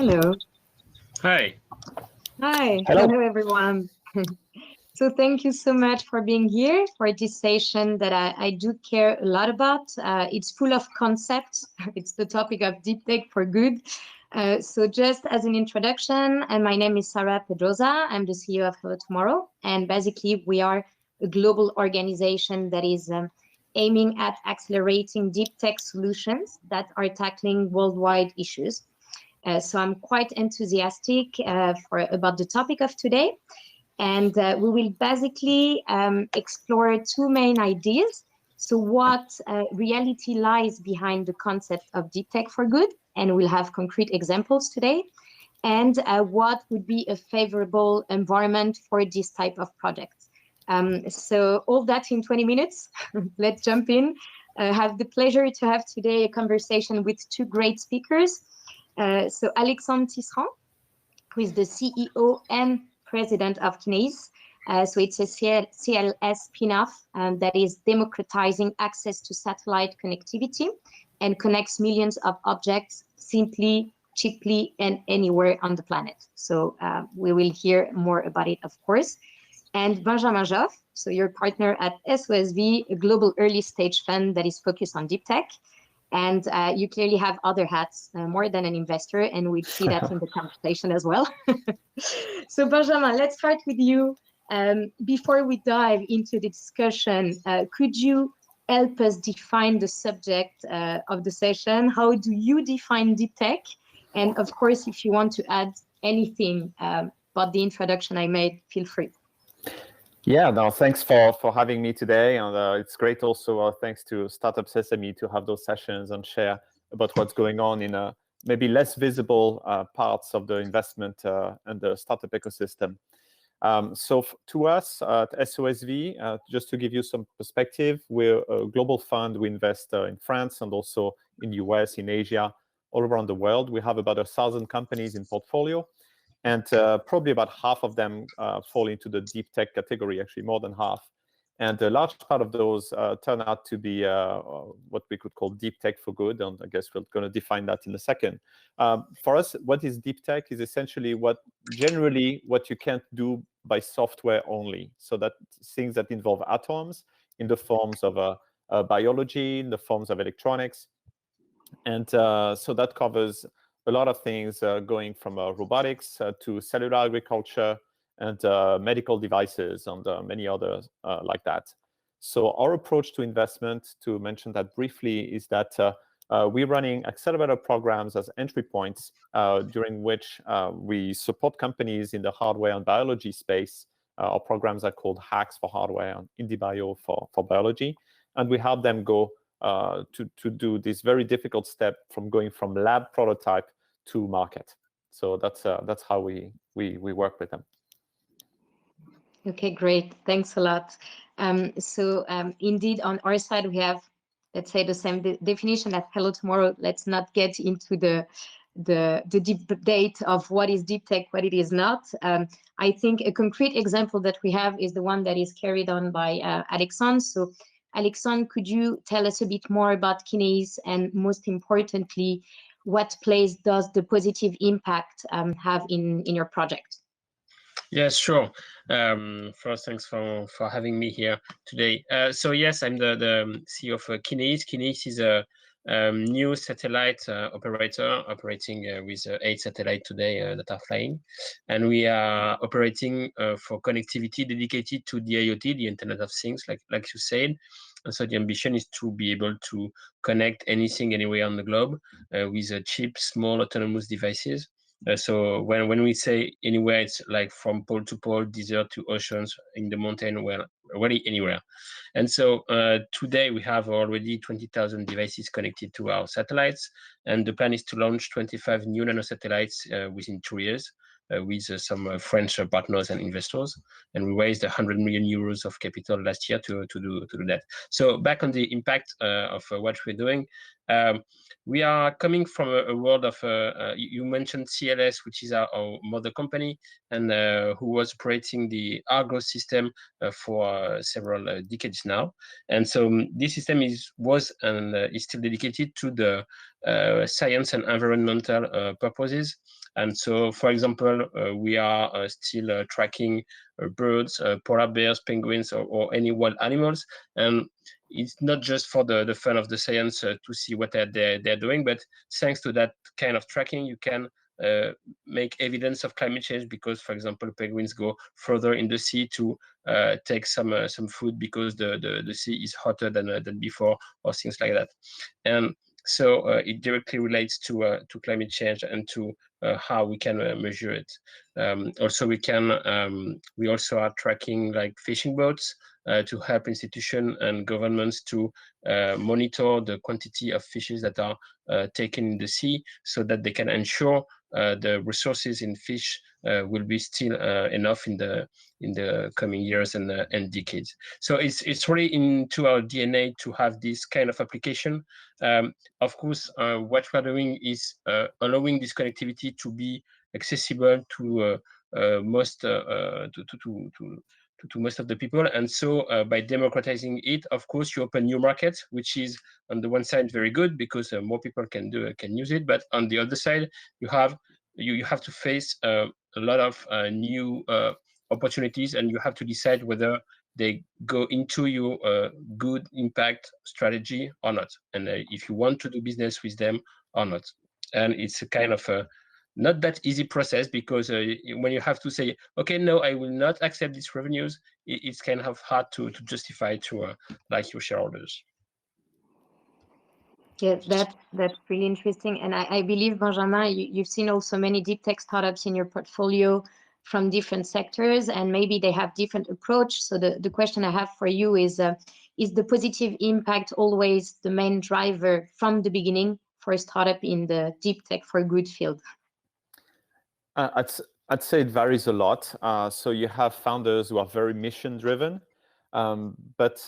Hello. Hi. Hi. Hello. Hello, everyone. So thank you so much for being here for this session that I do care a lot about. It's full of concepts. It's the topic of deep tech for good. So just as an introduction, my name is Sarah Pedroza. I'm the CEO of Hello Tomorrow. And basically, we are a global organization that is aiming at accelerating deep tech solutions that are tackling worldwide issues. So I'm quite enthusiastic about the topic of today. And we will basically explore two main ideas. So what reality lies behind the concept of deep tech for good, and we'll have concrete examples today, and what would be a favorable environment for this type of projects. So all that in 20 minutes. Let's jump in. Have the pleasure to have today a conversation with two great speakers. So Alexandre Tisserant, who is the CEO and President of Kineis. So it's a CLS spin-off that is democratizing access to satellite connectivity and connects millions of objects simply, cheaply, and anywhere on the planet. So we will hear more about it, of course. And Benjamin Joffe, so your partner at SOSV, a global early stage fund that is focused on deep tech. And you clearly have other hats, more than an investor, and we'll see that in the conversation as well. So Benjamin, let's start with you. Before we dive into the discussion, could you help us define the subject of the session? How do you define deep tech? And of course, if you want to add anything about the introduction I made, feel free. Yeah, no, thanks for having me today. And it's great also, thanks to Startup Sesame, to have those sessions and share about what's going on in maybe less visible parts of the investment and the startup ecosystem. So to us at SOSV, just to give you some perspective, we're a global fund. We invest in France and also in US, in Asia, all around the world. We have about 1,000 companies in portfolio. And probably about half of them fall into the deep tech category, actually more than half. And a large part of those turn out to be what we could call deep tech for good. And I guess we're going to define that in a second. For us, what is deep tech is essentially what you can't do by software only. So that things that involve atoms in the forms of biology, in the forms of electronics. And so that covers a lot of things going from robotics to cellular agriculture and medical devices and many others like that. So our approach to investment, to mention that briefly, is that we're running accelerator programs as entry points during which we support companies in the hardware and biology space. Our programs are called Hacks for Hardware and IndieBio for biology. And we help them go to do this very difficult step from going from lab prototype to market. So that's how we work with them. Okay, great. Thanks a lot. So indeed, on our side, we have, let's say, the same definition as Hello Tomorrow. Let's not get into the deep debate of what is deep tech, what it is not. I think a concrete example that we have is the one that is carried on by Alexandre. So Alexandre, could you tell us a bit more about Kineis, and most importantly, what place does the positive impact have in your project? Yes, sure. First, thanks for having me here today. So yes, I'm the CEO of Kineis. Kineis is a new satellite operator operating with 8 satellites today that are flying. And we are operating for connectivity dedicated to the IoT, the Internet of Things, like you said. And so the ambition is to be able to connect anything anywhere on the globe with cheap, small, autonomous devices. So when we say anywhere, it's like from pole to pole, desert to oceans, in the mountain, well, really anywhere. And so today we have already 20,000 devices connected to our satellites, and the plan is to launch 25 new nanosatellites within 2 years. With some French partners and investors, and we raised 100 million euros of capital last year to do that. So back on the impact of what we're doing, we are coming from a world of you mentioned CLS, which is our mother company, and who was operating the Argo system for several decades now. And so this system was and is still dedicated to the science and environmental purposes. And so, for example, we are still tracking birds, polar bears, penguins, or any wild animals. And it's not just for the fun of the science to see what they're doing, but thanks to that kind of tracking, you can make evidence of climate change because, for example, penguins go further in the sea to take some food because the sea is hotter than before, or things like that. And so it directly relates to climate change and to how we can measure it. Also, we also are tracking like fishing boats to help institutions and governments to monitor the quantity of fishes that are taken in the sea, so that they can ensure the resources in fish will be still enough in the coming years and decades. So it's really into our DNA to have this kind of application. Of course, what we're doing is allowing this connectivity to be accessible to most to most of the people. And so by democratizing it, of course, you open new markets, which is on the one side very good because more people can use it. But on the other side, you have to face a lot of new opportunities, and you have to decide whether they go into your good impact strategy or not, and if you want to do business with them or not. And it's a kind of not that easy process, because when you have to say, okay, no, I will not accept these revenues, it's kind of hard to justify to like your shareholders. Yeah, that's really interesting. And I believe, Benjamin, you've seen also many deep tech startups in your portfolio from different sectors, and maybe they have different approach. So the question I have for you is the positive impact always the main driver from the beginning for a startup in the deep tech for good field? I'd say it varies a lot. So you have founders who are very mission driven, but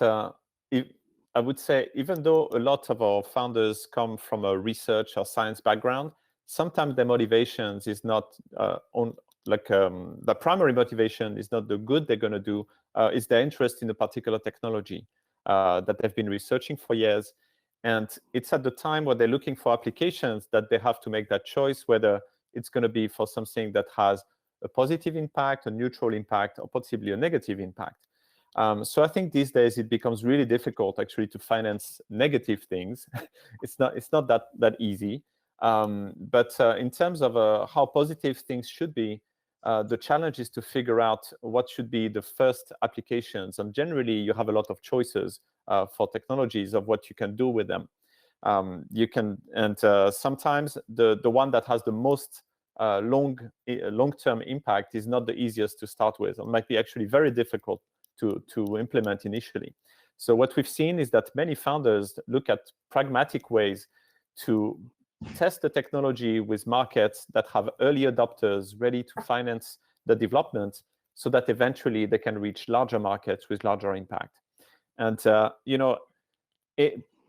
I would say, even though a lot of our founders come from a research or science background, sometimes their motivations is not the primary motivation is not the good they're going to do, is their interest in a particular technology that they've been researching for years. And it's at the time where they're looking for applications that they have to make that choice, whether it's going to be for something that has a positive impact, a neutral impact, or possibly a negative impact. So I think these days it becomes really difficult actually to finance negative things. It's not that easy. But in terms of how positive things should be, the challenge is to figure out what should be the first applications. And generally, you have a lot of choices for technologies of what you can do with them. Sometimes the one that has the most long-term impact is not the easiest to start with. It might be actually very difficult to implement initially. So what we've seen is that many founders look at pragmatic ways to test the technology with markets that have early adopters ready to finance the development, so that eventually they can reach larger markets with larger impact. And to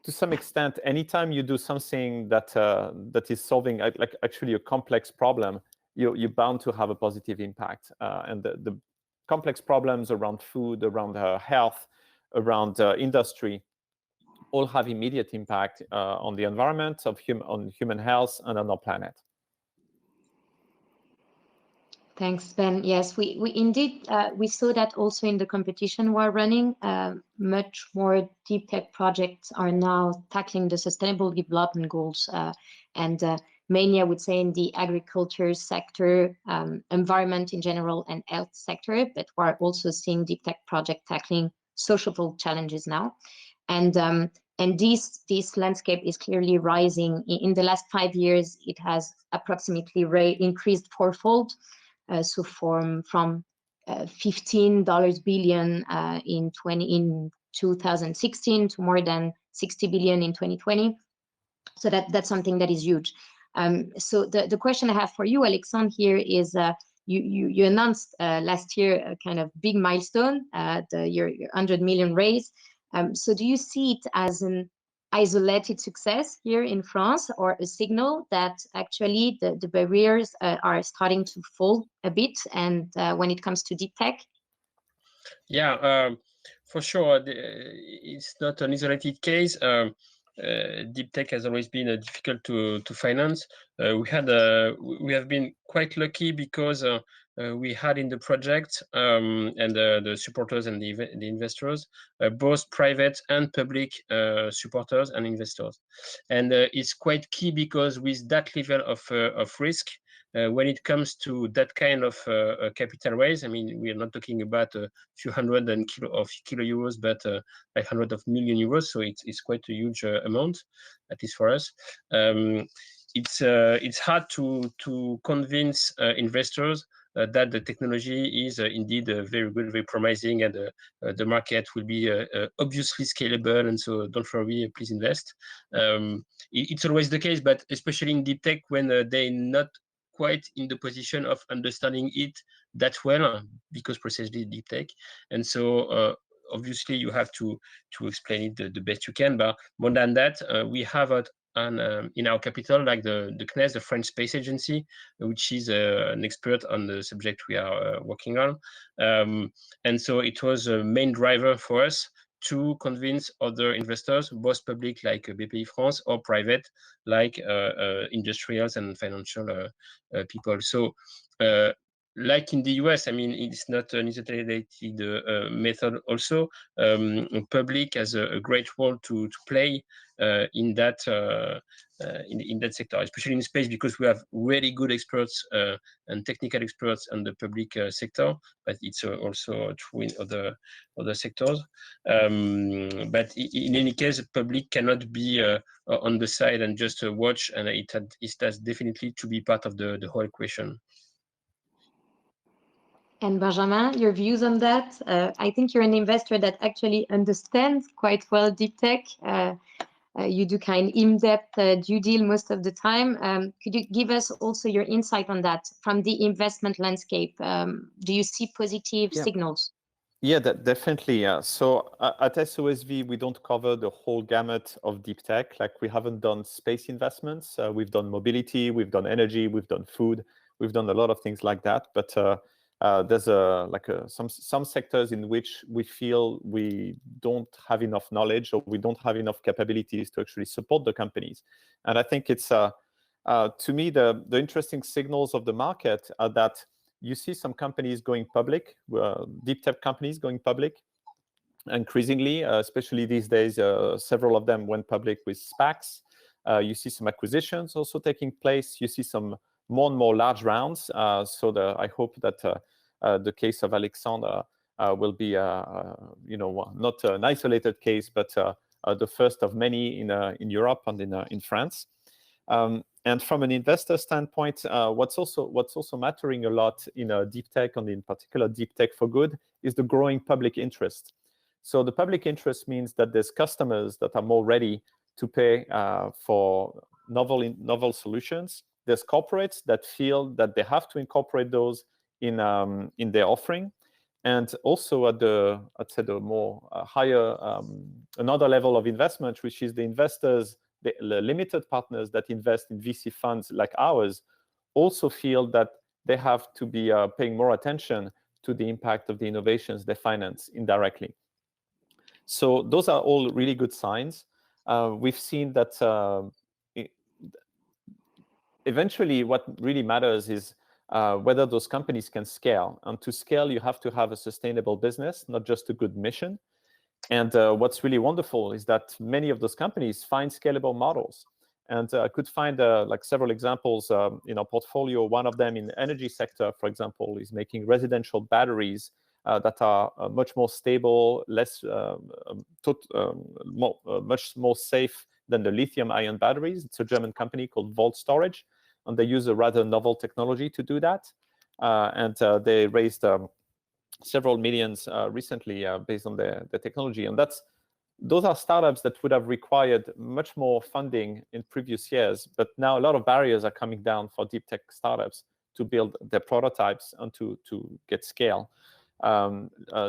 some extent, anytime you do something that is solving like actually a complex problem, you're bound to have a positive impact. And the complex problems around food, around health, around industry, all have immediate impact on the environment, on human health, and on our planet. Thanks, Ben. Yes, we indeed we saw that also in the competition we're running. Much more deep tech projects are now tackling the sustainable development goals, and mainly I would say in the agriculture sector, environment in general, and health sector. But we're also seeing deep tech project tackling societal challenges now, and this landscape is clearly rising. In the last 5 years, it has approximately increased fourfold. So from $15 billion in 2016 to more than 60 billion in 2020. So that's something that is huge. So the question I have for you, Alexandre, here is you announced last year a kind of big milestone, your 100 million raise. So do you see it as an isolated success here in France, or a signal that actually the barriers are starting to fall a bit, and when it comes to deep tech? Yeah, for sure. It's not an isolated case. deep tech has always been difficult to finance. We have been quite lucky because we had in the project and the supporters and the investors, both private and public supporters and investors. And it's quite key because with that level of risk, when it comes to that kind of capital raise, I mean, we are not talking about a few hundred kilo euros, but like hundreds of million euros. So it's quite a huge amount, at least for us. It's hard to convince investors that the technology is indeed very good, very promising, and the market will be obviously scalable. And so don't worry, please invest. It's always the case, but especially in deep tech, when they're not quite in the position of understanding it that well, because precisely deep tech. And so obviously you have to explain it the best you can. But more than that, we have in our capital, like the Kineis, the French Space Agency, which is an expert on the subject we are working on. And so it was a main driver for us to convince other investors, both public like BPI France or private like industrials and financial people. So like in the US, I mean, it's not an isolated method also. Public has a great role to play in that in that sector, especially in space, because we have really good experts and technical experts in the public sector, but it's also true in other sectors. But in any case, the public cannot be on the side and just watch, and it has definitely to be part of the whole equation. And Benjamin, your views on that? I think you're an investor that actually understands quite well deep tech. You do kind of in-depth due deal most of the time. Could you give us also your insight on that from the investment landscape? Do you see positive signals? Yeah, definitely. So at SOSV, we don't cover the whole gamut of deep tech. Like, we haven't done space investments. We've done mobility, we've done energy, we've done food, we've done a lot of things like that. But there's some sectors in which we feel we don't have enough knowledge, or we don't have enough capabilities to actually support the companies. And I think it's to me the interesting signals of the market are that you see some companies going public, deep tech companies going public, increasingly, especially these days. Several of them went public with SPACs. You see some acquisitions also taking place. You see some more and more large rounds. I hope that the case of Alexandre will be, not an isolated case, but the first of many in Europe and in France. And from an investor standpoint, what's also mattering a lot in deep tech, and in particular deep tech for good, is the growing public interest. So the public interest means that there's customers that are more ready to pay for novel solutions. There's corporates that feel that they have to incorporate those in their offering, and also at the more higher another level of investment, which is the investors. The limited partners that invest in VC funds like ours also feel that they have to be paying more attention to the impact of the innovations they finance indirectly. So those are all really good signs. We've seen that eventually what really matters is whether those companies can scale. And to scale, you have to have a sustainable business, not just a good mission. And what's really wonderful is that many of those companies find scalable models. And I could find several examples in our portfolio. One of them in the energy sector, for example, is making residential batteries that are much more stable, much more safe than the lithium-ion batteries. It's a German company called Volt Storage, and they use a rather novel technology to do that. And they raised several millions recently based on the technology. And those are startups that would have required much more funding in previous years, but now a lot of barriers are coming down for deep tech startups to build their prototypes and to get scale.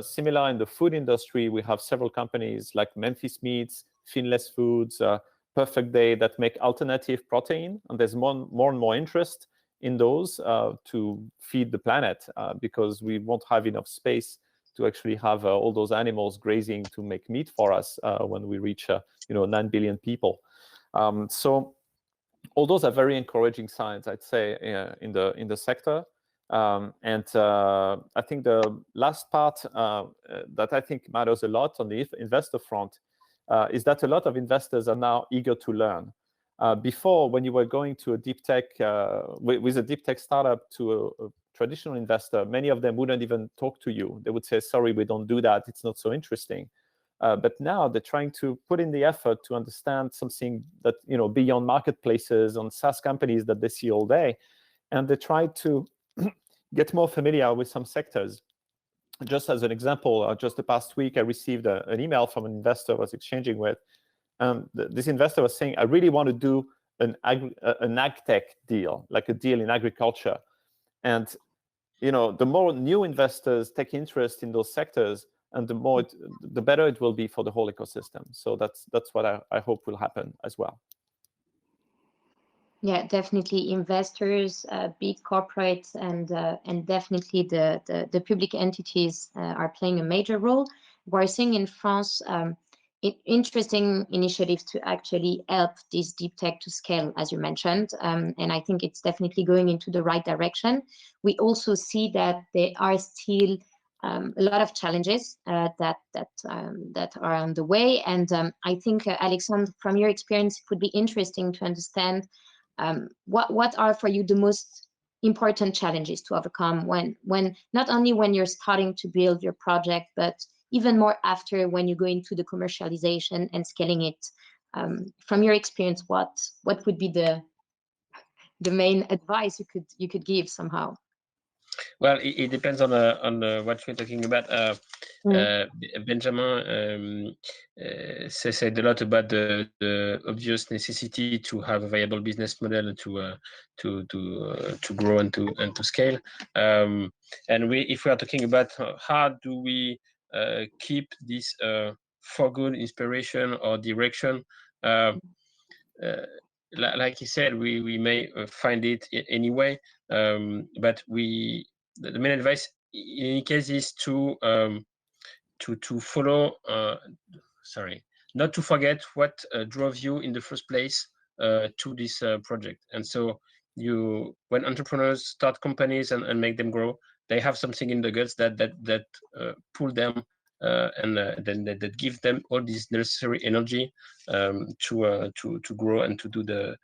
Similar in the food industry, we have several companies like Memphis Meats, Finless Foods, Perfect Day, that make alternative protein, and there's more and more interest in those to feed the planet because we won't have enough space to actually have all those animals grazing to make meat for us when we reach 9 billion people. So all those are very encouraging signs, I'd say, in the sector. And I think the last part that I think matters a lot on the investor front is that a lot of investors are now eager to learn. Before, when you were going to a deep tech, with a deep tech startup to a traditional investor, many of them wouldn't even talk to you. They would say, sorry, we don't do that. It's not so interesting. But now they're trying to put in the effort to understand something that, beyond marketplaces on SaaS companies that they see all day. And they try to get more familiar with some sectors. Just as an example, just the past week, I received an email from an investor I was exchanging with. This investor was saying, I really want to do an ag tech deal, like a deal in agriculture. And the more new investors take interest in those sectors, and the better it will be for the whole ecosystem. So that's what I hope will happen as well. Yeah, definitely investors, big corporates, and definitely the public entities are playing a major role. We're seeing in France interesting initiatives to actually help this deep tech to scale, as you mentioned, and I think it's definitely going into the right direction. We also see that there are still a lot of challenges that are on the way, and I think Alexandre, from your experience, it would be interesting to understand what are for you the most important challenges to overcome when not only when you're starting to build your project, but even more after, when you go into the commercialization and scaling it. From your experience, what would be the main advice you could give somehow? Well, it depends on what we're talking about. Benjamin said a lot about the obvious necessity to have a viable business model to grow and to scale. And if we are talking about how do we keep this for good inspiration or direction, like you said, we may find it anyway, but the main advice in any case is to follow. Not to forget what drove you in the first place to this project. And so when entrepreneurs start companies and make them grow, they have something in the guts that pull them and then that give them all this necessary energy to grow and to do their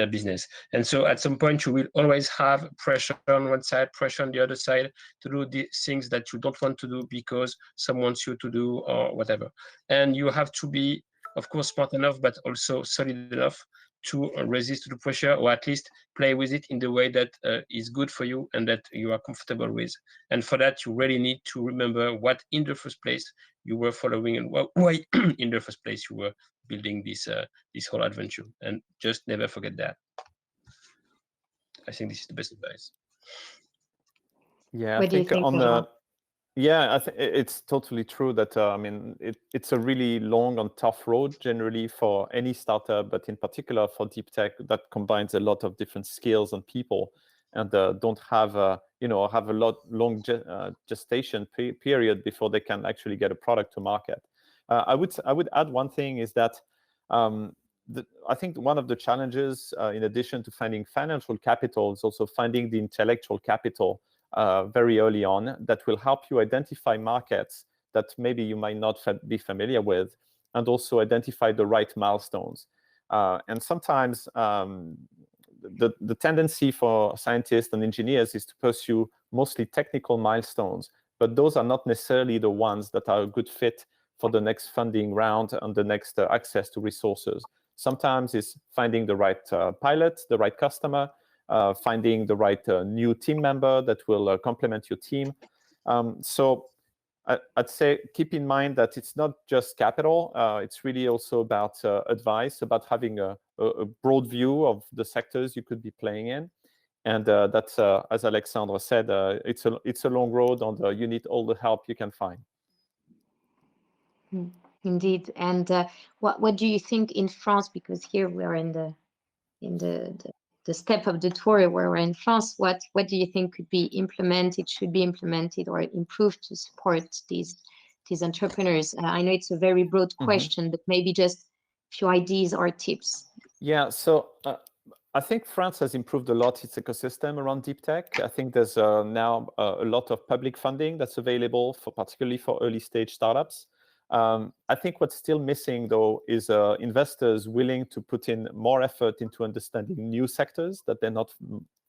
business. And so at some point, you will always have pressure on one side, pressure on the other side to do the things that you don't want to do because someone wants you to do or whatever. And you have to be, of course, smart enough, but also solid enough to resist the pressure, or at least play with it in the way that is good for you and that you are comfortable with. And for that, you really need to remember what in the first place you were following and why in the first place you were building this whole adventure. And just never forget that. I think this is the best advice. Yeah, I think on the I think it's totally true that it's a really long and tough road generally for any startup, but in particular for deep tech that combines a lot of different skills and people, and don't have have a long gestation period before they can actually get a product to market. I would add one thing is that I think one of the challenges, in addition to finding financial capital, is also finding the intellectual capital very early on that will help you identify markets that maybe you might not be familiar with, and also identify the right milestones. And sometimes the tendency for scientists and engineers is to pursue mostly technical milestones, but those are not necessarily the ones that are a good fit for the next funding round and the next access to resources. Sometimes it's finding the right pilot, the right customer, finding the right new team member that will complement your team. So I'd say keep in mind that it's not just capital. It's really also about advice, about having a broad view of the sectors you could be playing in. And that's, as Alexandre said, it's a long road, and you need all the help you can find. Indeed. And what do you think in France? Because here we are in the the step of the tour where we're in France, what do you think could be implemented, should be implemented, or improved to support these entrepreneurs? I know it's a very broad question, but maybe just a few ideas or tips. Yeah, so I think France has improved a lot its ecosystem around deep tech. I think there's now a lot of public funding that's available particularly for early stage startups. I think what's still missing, though, is investors willing to put in more effort into understanding new sectors that they're not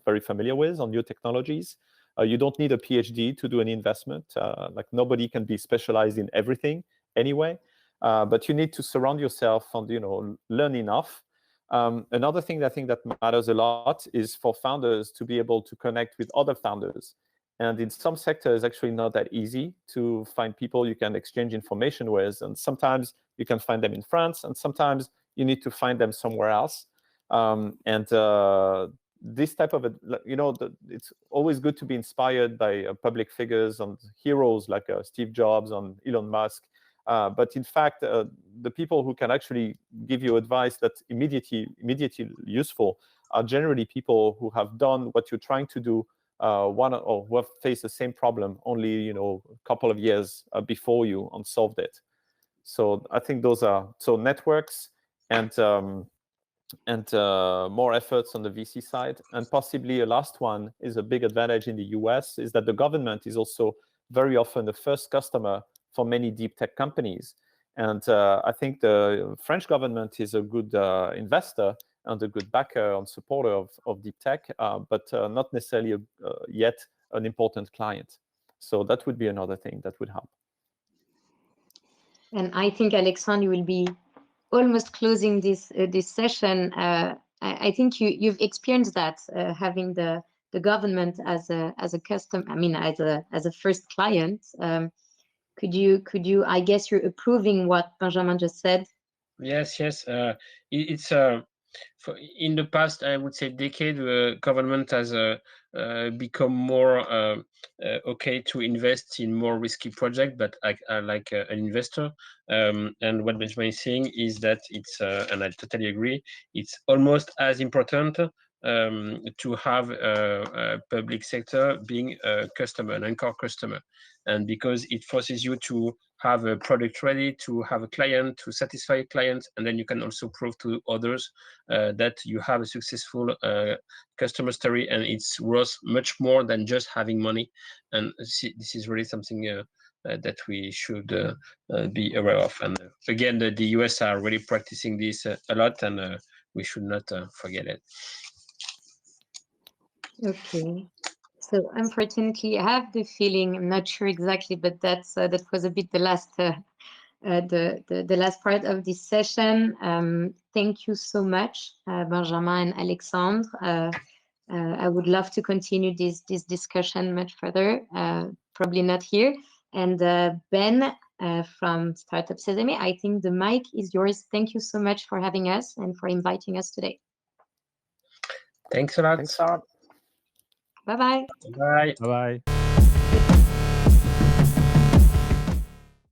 very familiar with, or new technologies. You don't need a PhD to do an investment. Like, nobody can be specialized in everything anyway, but you need to surround yourself and, learn enough. Another thing that I think that matters a lot is for founders to be able to connect with other founders. And in some sectors, actually not that easy to find people you can exchange information with. And sometimes you can find them in France, and sometimes you need to find them somewhere else. This type of, it's always good to be inspired by public figures and heroes like Steve Jobs and Elon Musk. But in fact, the people who can actually give you advice that's immediately useful are generally people who have done what you're trying to do, or who have faced the same problem only a couple of years before you and solved it. So I think those are networks and more efforts on the VC side. And possibly a last one is a big advantage in the US is that the government is also very often the first customer for many deep tech companies. And I think the French government is a good investor and a good backer and supporter of deep tech, but not necessarily yet an important client. So that would be another thing that would help. And I think, Alexandre, you will be almost closing this session. I think you've experienced that, having the government as a customer. I mean, as a first client. Could you? I guess you're approving what Benjamin just said. Yes. It's in the past, I would say, decade, the government has become more okay to invest in more risky projects, but like an investor. And what Benjamin is saying is that it's, and I totally agree, it's almost as important to have a public sector being a customer, an anchor customer. And because it forces you to have a product ready, to have a client, to satisfy a client, and then you can also prove to others that you have a successful customer story, and it's worth much more than just having money. And this is really something that we should be aware of. And again, the US are really practicing this a lot, and we should not forget it. Okay. So unfortunately, I have the feeling, I'm not sure exactly, but that was a bit the last the last part of this session. Thank you so much, Benjamin and Alexandre. I would love to continue this discussion much further, probably not here. And Ben from Startup Sesame, I think the mic is yours. Thank you so much for having us and for inviting us today. Thanks a lot. Thanks, Sarah. Bye-bye. Bye. Bye-bye.